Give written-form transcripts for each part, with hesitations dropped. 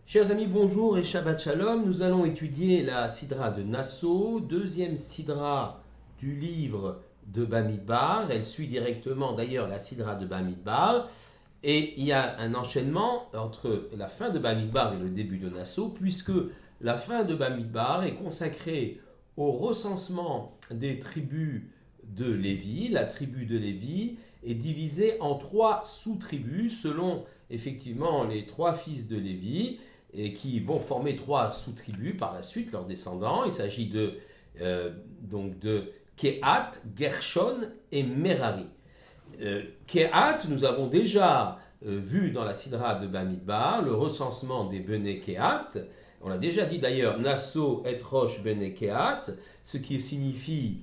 Chers amis, bonjour et Shabbat Shalom. Nous allons étudier la Sidra de Nassau, deuxième Sidra du livre de Bamidbar. Elle suit directement d'ailleurs la Sidra de Bamidbar. Et il y a un enchaînement entre la fin de Bamidbar et le début de Nassau, puisque la fin de Bamidbar est consacrée au recensement des tribus de Lévi. La tribu de Lévi est divisée en trois sous-tribus selon effectivement les trois fils de Lévi et qui vont former trois sous-tribus par la suite, leurs descendants. Il s'agit donc de Kehat, Gershon et Merari. Kehat, nous avons déjà vu dans la Sidra de Bamidbar le recensement des Bene Kehat. On l'a déjà dit d'ailleurs, Nassau et Rosh Bene Kehat, ce qui signifie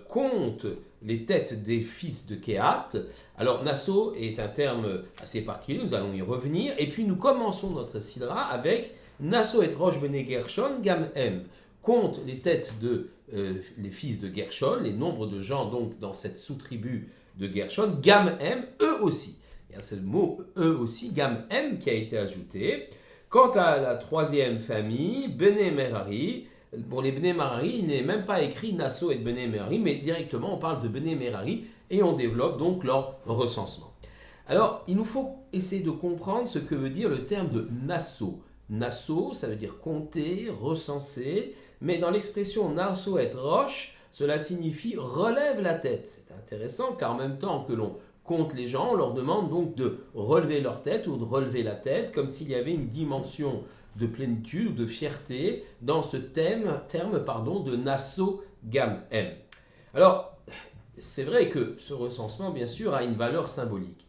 compte les têtes des fils de Kehat. Alors Nassau est un terme assez particulier, nous allons y revenir. Et puis nous commençons notre Sidra avec Nassau et Rosh Bene Gershon Gam Em. Compte les têtes de les fils de Gershon, les nombres de gens donc dans cette sous-tribu de Gershon, Gam Em, eux aussi. Il y a ce mot eux aussi, Gam Em, qui a été ajouté. Quant à la troisième famille, Bene Merari, pour les Bene Merari, il n'est même pas écrit Nassau et Bene Merari, mais directement on parle de Bene Merari et on développe donc leur recensement. Alors, il nous faut essayer de comprendre ce que veut dire le terme de Nassau. Nassau, ça veut dire compter, recenser, mais dans l'expression Nassau et Rosh, cela signifie relève la tête. C'est intéressant car en même temps que l'on compte les gens, on leur demande donc de relever leur tête ou de relever la tête, comme s'il y avait une dimension de plénitude ou de fierté dans ce terme de Nassau Gam Em. Alors, c'est vrai que ce recensement, bien sûr, a une valeur symbolique.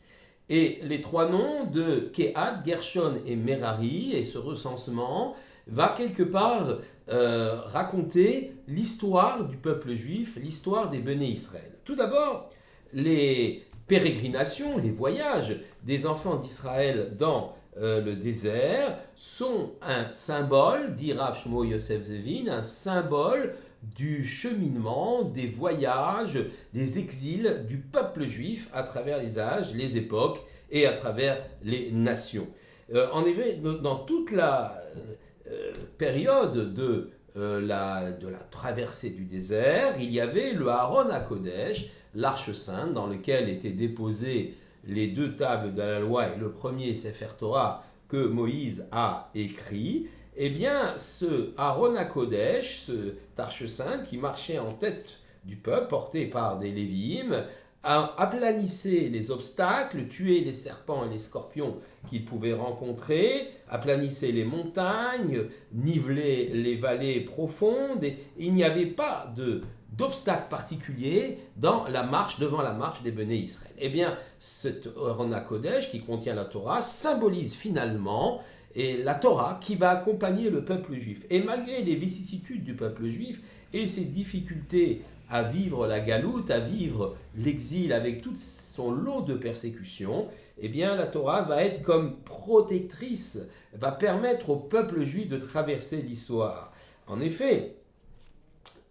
Et les trois noms de Kehat, Gershon et Merari, et ce recensement, va quelque part raconter l'histoire du peuple juif, l'histoire des Béné Israël. Tout d'abord, les pérégrinations, les voyages des enfants d'Israël dans le désert sont un symbole, dit Rav Shmuel Yosef Zevin, un symbole du cheminement, des voyages, des exils du peuple juif à travers les âges, les époques et à travers les nations. En effet, dans toute la période de la traversée du désert, il y avait le Aaron HaKodesh, l'arche sainte, dans lequel étaient déposées les deux tables de la loi et le premier Sefer Torah que Moïse a écrit. Eh bien, ce Aaron HaKodesh, cette arche sainte qui marchait en tête du peuple, porté par des Lévi'im, aplanissait les obstacles, tuait les serpents et les scorpions qu'il pouvait rencontrer, aplanissait les montagnes, nivelait les vallées profondes, et il n'y avait pas d'obstacle particulier devant la marche des Béné Israël. Eh bien, cet Aaron HaKodesh qui contient la Torah symbolise finalement la Torah qui va accompagner le peuple juif. Et malgré les vicissitudes du peuple juif et ses difficultés à vivre la galoute, à vivre l'exil avec tout son lot de persécutions, eh bien la Torah va être comme protectrice, va permettre au peuple juif de traverser l'histoire. En effet,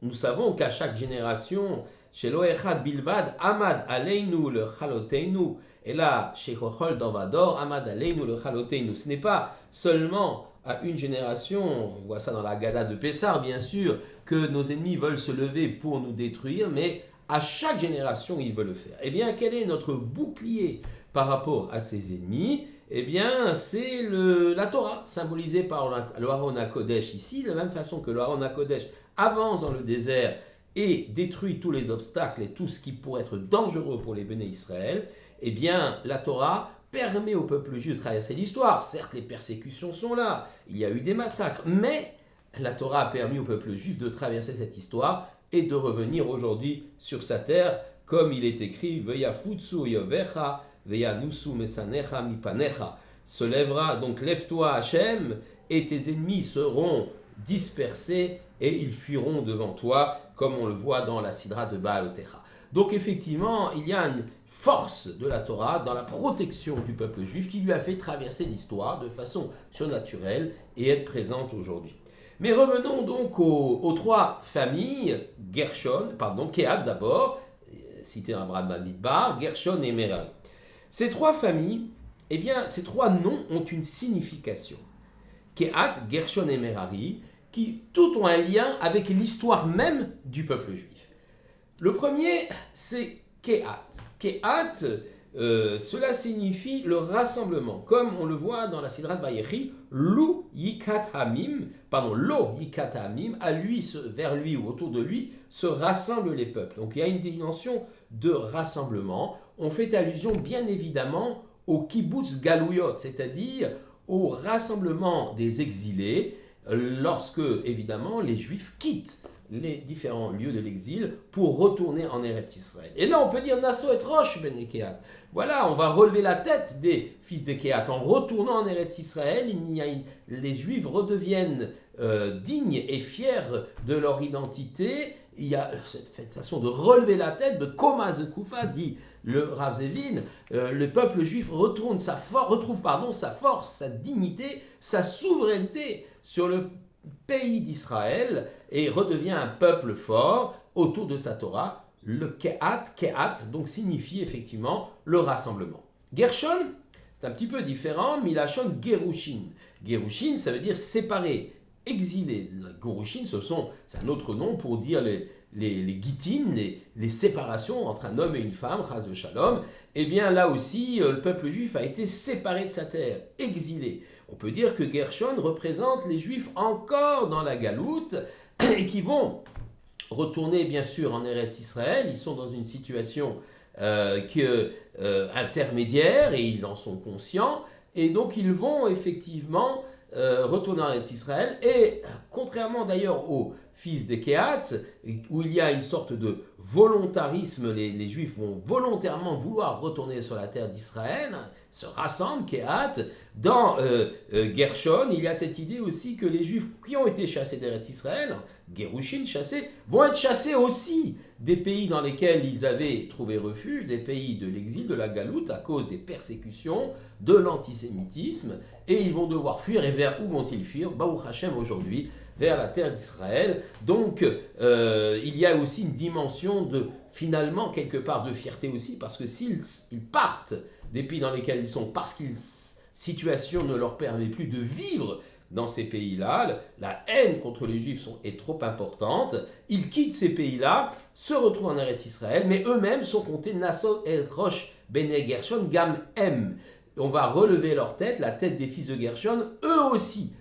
nous savons qu'à chaque génération, chez l'Oechad Bilvad, Amad Aleinu le Chaloteinu, et là, chez Chochol Davador, Amad Aleinu le Chaloteinu. Ce n'est pas seulement à une génération, on voit ça dans la Haggadah de Pessah, bien sûr, que nos ennemis veulent se lever pour nous détruire, mais à chaque génération, ils veulent le faire. Eh bien, quel est notre bouclier par rapport à ces ennemis ? Eh bien, c'est la Torah, symbolisée par le Aaron HaKodesh ici, de la même façon que le Aaron HaKodesh avance dans le désert et détruit tous les obstacles et tout ce qui pourrait être dangereux pour les Béné Israël. Eh bien, la Torah permet au peuple juif de traverser l'histoire. Certes, les persécutions sont là, il y a eu des massacres, mais la Torah a permis au peuple juif de traverser cette histoire et de revenir aujourd'hui sur sa terre, comme il est écrit, Veyafutsu yovecha, veyanusu mesanecha mipanecha. Se lèvera, donc lève-toi Hachem, et tes ennemis seront dispersés et ils fuiront devant toi, comme on le voit dans la Sidra de Baal Otecha. Donc effectivement, il y a une force de la Torah dans la protection du peuple juif qui lui a fait traverser l'histoire de façon surnaturelle et être présente aujourd'hui. Mais revenons donc aux trois familles, Kehat d'abord, cité dans Abraham Bamidbar, Gershon et Merari. Ces trois familles, eh bien, ces trois noms ont une signification. Kehat, Gershon et Merari, qui tout ont un lien avec l'histoire même du peuple juif. Le premier, c'est Kehat. Kehat, cela signifie le rassemblement, comme on le voit dans la Sidrat Vayechi, Lo Yikat Hamim, à lui, vers lui ou autour de lui, se rassemblent les peuples. Donc il y a une dimension de rassemblement. On fait allusion bien évidemment au kibbutz galouyot, c'est-à-dire au rassemblement des exilés, lorsque évidemment les Juifs quittent les différents lieux de l'exil pour retourner en Eretz Israël. Et là, on peut dire Nasso et Rosh ben Kehat. Voilà, on va relever la tête des fils de Kehat. En retournant en Eretz Israël, les Juifs redeviennent dignes et fiers de leur identité. Il y a cette façon de relever la tête, de Koma Zekoufa, dit le Rav Zevin. Le peuple juif retrouve sa force, sa dignité, sa souveraineté sur le pays d'Israël et redevient un peuple fort autour de sa Torah. Le Kehat, donc signifie effectivement le rassemblement. Gershon, c'est un petit peu différent, Milachon Gerushin. Gerushin, ça veut dire séparer, exilé. Gerushin, c'est un autre nom pour dire les gittin, les séparations entre un homme et une femme, chas v'shalom. Eh bien là aussi, le peuple juif a été séparé de sa terre, exilé. On peut dire que Gershon représente les Juifs encore dans la galoute et qui vont retourner bien sûr en Eretz Israël. Ils sont dans une situation intermédiaire et ils en sont conscients. Et donc ils vont effectivement retourner en Eretz Israël. Et contrairement d'ailleurs aux fils de Kehat, où il y a une sorte de volontarisme, les Juifs vont volontairement vouloir retourner sur la terre d'Israël, se rassemblent, Kehat. Dans Gershon, il y a cette idée aussi que les Juifs qui ont été chassés d'Eretz Israël, Gerushin chassés, vont être chassés aussi des pays dans lesquels ils avaient trouvé refuge, des pays de l'exil, de la galoute, à cause des persécutions, de l'antisémitisme, et ils vont devoir fuir. Et vers où vont-ils fuir? Baruch Hashem aujourd'hui, vers la terre d'Israël. Donc il y a aussi une dimension de, finalement, quelque part de fierté aussi, parce que s'ils partent des pays dans lesquels ils sont, parce que situation ne leur permet plus de vivre dans ces pays-là, la haine contre les Juifs est trop importante, ils quittent ces pays-là, se retrouvent en Eretz Israël, mais eux-mêmes sont comptés Nasso et Rosh Bene Gershon Gam Em. On va relever leur tête, la tête des fils de Gershon, eux aussi,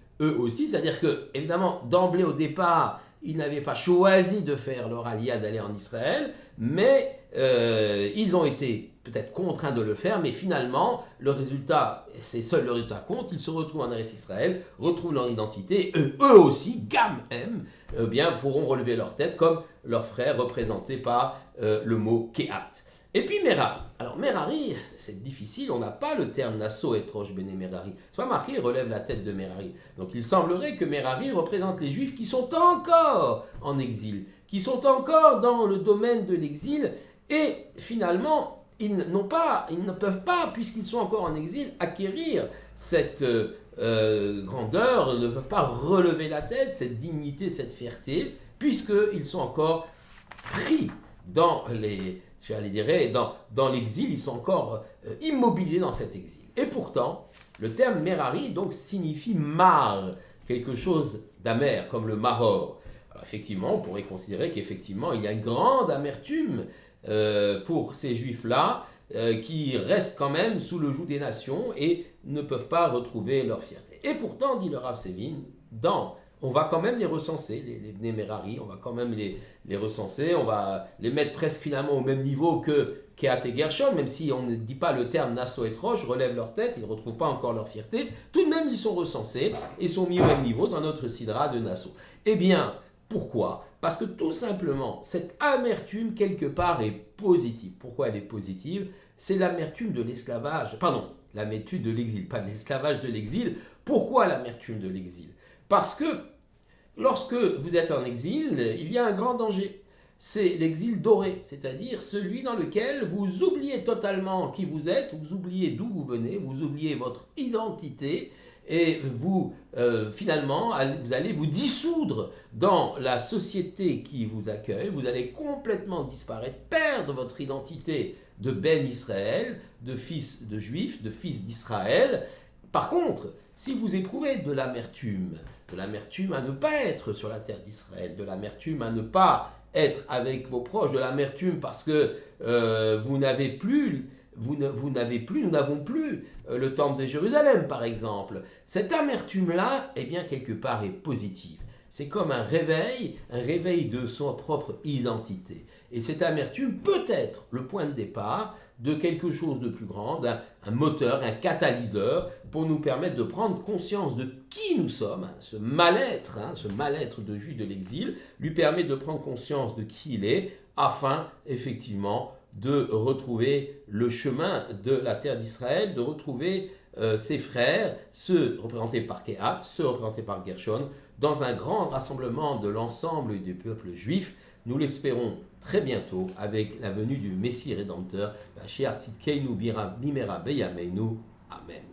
c'est-à-dire que, évidemment, d'emblée au départ, ils n'avaient pas choisi de faire leur aliyah, d'aller en Israël, mais ils ont été peut-être contraints de le faire, mais finalement, le résultat, c'est seul le résultat compte, ils se retrouvent en Eretz Israël, retrouvent leur identité, eux aussi, Gam Em, bien, pourront relever leur tête comme leurs frères représentés par le mot Kehat. Et puis Merari. Alors Merari, c'est difficile, on n'a pas le terme Nasso et Rosh Bene Merari. C'est pas marqué, il relève la tête de Merari. Donc il semblerait que Merari représente les Juifs qui sont encore en exil, qui sont encore dans le domaine de l'exil, et finalement, ils ne peuvent pas, puisqu'ils sont encore en exil, acquérir cette grandeur, ne peuvent pas relever la tête, cette dignité, cette fierté, puisqu'ils sont encore pris dans dans l'exil, ils sont encore immobilisés dans cet exil. Et pourtant, le terme Merari donc signifie mar, quelque chose d'amer, comme le maror. Alors effectivement, on pourrait considérer qu'effectivement, il y a une grande amertume pour ces Juifs-là, qui restent quand même sous le joug des nations et ne peuvent pas retrouver leur fierté. Et pourtant, dit le Rav Zevin, on va quand même les recenser, les Bnei Merari, on va quand même les recenser, on va les mettre presque finalement au même niveau que Kehat et Gershon, même si on ne dit pas le terme Nasso et Rosh, relèvent leur tête, ils ne retrouvent pas encore leur fierté, tout de même ils sont recensés et sont mis au même niveau dans notre sidra de Nasso. Eh bien, pourquoi? Parce que tout simplement, cette amertume quelque part est positive. Pourquoi elle est positive? C'est l'amertume de l'esclavage, l'amertume de l'exil, pas de l'esclavage, de l'exil. Pourquoi l'amertume de l'exil? Parce que lorsque vous êtes en exil, il y a un grand danger. C'est l'exil doré, c'est-à-dire celui dans lequel vous oubliez totalement qui vous êtes, vous oubliez d'où vous venez, vous oubliez votre identité, et vous, finalement, vous allez vous dissoudre dans la société qui vous accueille, vous allez complètement disparaître, perdre votre identité de Ben Israël, de fils de Juifs, de fils d'Israël, Par contre, si vous éprouvez de l'amertume à ne pas être sur la terre d'Israël, de l'amertume à ne pas être avec vos proches, de l'amertume parce que vous n'avez plus, nous n'avons plus le temple de Jérusalem, par exemple. Cette amertume-là, eh bien, quelque part, est positive. C'est comme un réveil de son propre identité. Et cette amertume peut être le point de départ de quelque chose de plus grand, un moteur, un catalyseur, pour nous permettre de prendre conscience de qui nous sommes. Ce mal-être de Juif de l'exil, lui permet de prendre conscience de qui il est, afin, effectivement, de retrouver le chemin de la terre d'Israël, de retrouver ses frères, ceux représentés par Kehat, ceux représentés par Gershon, dans un grand rassemblement de l'ensemble du peuple juif. Nous l'espérons très bientôt avec la venue du Messie Rédempteur, Mashiach Tzidkeinu Bimera Beyameinu. Amen.